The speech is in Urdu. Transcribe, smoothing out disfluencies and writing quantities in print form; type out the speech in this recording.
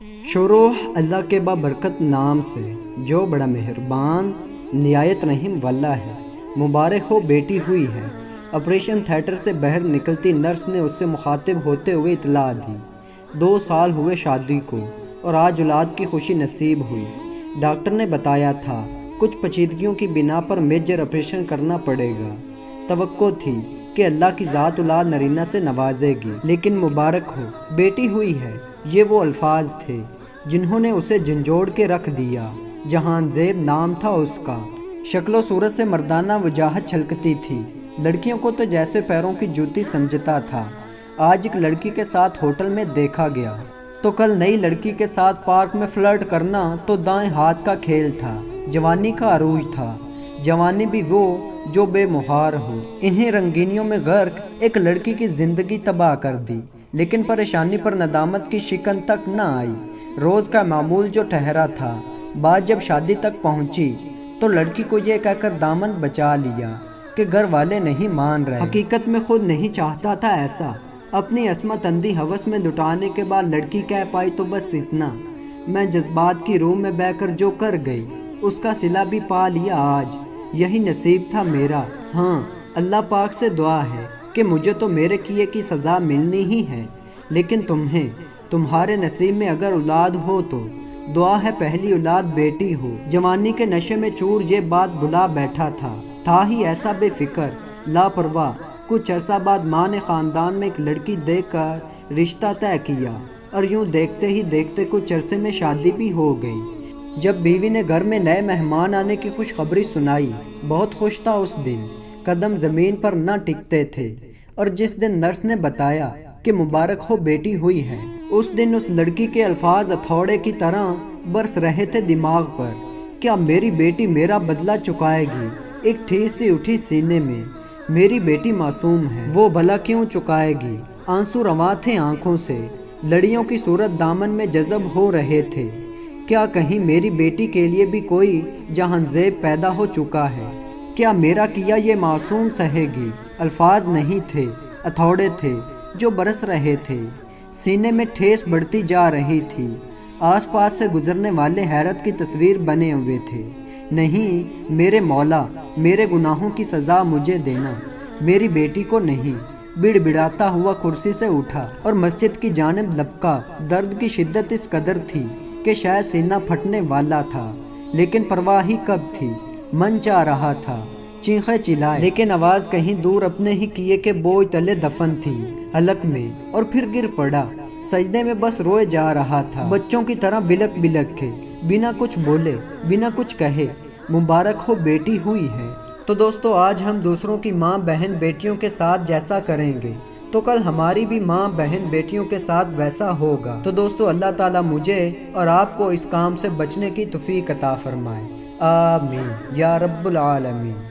شروع اللہ کے بابرکت نام سے جو بڑا مہربان نہایت رحیم والا ہے۔ مبارک ہو بیٹی ہوئی ہے۔ آپریشن تھیٹر سے باہر نکلتی نرس نے اس سے مخاطب ہوتے ہوئے اطلاع دی، 2 سال ہوئے شادی کو اور آج اولاد کی خوشی نصیب ہوئی۔ ڈاکٹر نے بتایا تھا کچھ پیچیدگیوں کی بنا پر میجر آپریشن کرنا پڑے گا۔ توقع تھی کہ اللہ کی ذات اولاد نرینہ سے نوازے گی، لیکن مبارک ہو بیٹی ہوئی ہے، یہ وہ الفاظ تھے جنہوں نے اسے جھنجھوڑ کے رکھ دیا۔ جہان زیب نام تھا اس کا۔ شکل و صورت سے مردانہ وجاہت چھلکتی تھی۔ لڑکیوں کو تو جیسے پیروں کی جوتی سمجھتا تھا۔ آج ایک لڑکی کے ساتھ ہوٹل میں دیکھا گیا تو کل نئی لڑکی کے ساتھ پارک میں فلرٹ کرنا تو دائیں ہاتھ کا کھیل تھا۔ جوانی کا عروج تھا، جوانی بھی وہ جو بے مہار ہو۔ انہیں رنگینیوں میں غرق ایک لڑکی کی زندگی تباہ کر دی، لیکن پریشانی پر ندامت کی شکن تک نہ آئی۔ روز کا معمول جو ٹھہرا تھا، بات جب شادی تک پہنچی تو لڑکی کو یہ کہہ کر دامن بچا لیا کہ گھر والے نہیں مان رہے۔ حقیقت میں خود نہیں چاہتا تھا ایسا۔ اپنی عصمت اندھی ہوس میں لٹانے کے بعد لڑکی کہہ پائی تو بس اتنا، میں جذبات کی روح میں بہہ کر جو کر گئی اس کا صلہ بھی پا لیا آج، یہی نصیب تھا میرا۔ ہاں، اللہ پاک سے دعا ہے کہ مجھے تو میرے کیے کی سزا ملنی ہی ہے، لیکن تمہیں، تمہارے نصیب میں اگر اولاد ہو تو دعا ہے پہلی اولاد بیٹی ہو۔ جوانی کے نشے میں چور یہ بات بھلا بیٹھا تھا ہی ایسا بے فکر لاپرواہ۔ کچھ عرصہ بعد ماں نے خاندان میں ایک لڑکی دیکھ کر رشتہ طے کیا اور یوں دیکھتے ہی دیکھتے کچھ عرصے میں شادی بھی ہو گئی۔ جب بیوی نے گھر میں نئے مہمان آنے کی خوشخبری سنائی، بہت خوش تھا اس دن، قدم زمین پر نہ ٹکتے تھے۔ اور جس دن نرس نے بتایا کہ مبارک ہو بیٹی ہوئی ہے، اس دن اس لڑکی کے الفاظ ہتھوڑے کی طرح برس رہے تھے دماغ پر۔ کیا میری بیٹی میرا بدلہ چکائے گی؟ ایک ٹھیس سی اٹھی سینے میں۔ میری بیٹی معصوم ہے، وہ بھلا کیوں چکائے گی؟ آنسو رواں تھے آنکھوں سے، لڑیوں کی صورت دامن میں جذب ہو رہے تھے۔ کیا کہیں میری بیٹی کے لیے بھی کوئی جہان زیب پیدا ہو چکا ہے؟ کیا میرا کیا یہ معصوم سہے گی؟ الفاظ نہیں تھے، ہتھوڑے تھے جو برس رہے تھے۔ سینے میں ٹھیس بڑھتی جا رہی تھی۔ آس پاس سے گزرنے والے حیرت کی تصویر بنے ہوئے تھے۔ نہیں میرے مولا، میرے گناہوں کی سزا مجھے دینا، میری بیٹی کو نہیں۔ بڑ بڑاتا ہوا کرسی سے اٹھا اور مسجد کی جانب لپکا۔ درد کی شدت اس قدر تھی کہ شاید سینہ پھٹنے والا تھا، لیکن پرواہ ہی کب تھی۔ من چاہ رہا تھا چیخے چلائے، لیکن آواز کہیں دور اپنے ہی کیے کے بوجھ تلے دفن تھی حلق میں، اور پھر گر پڑا۔ سجدے میں بس روئے جا رہا تھا، بچوں کی طرح بلک بلک کے، بنا کچھ بولے، بنا کچھ کہے۔ مبارک ہو بیٹی ہوئی ہے۔ تو دوستو، آج ہم دوسروں کی ماں بہن بیٹیوں کے ساتھ جیسا کریں گے تو کل ہماری بھی ماں بہن بیٹیوں کے ساتھ ویسا ہوگا۔ تو دوستو، اللہ تعالیٰ مجھے اور آپ کو اس کام سے بچنے کی توفیق عطا فرمائے۔ آمین یا رب العالمین۔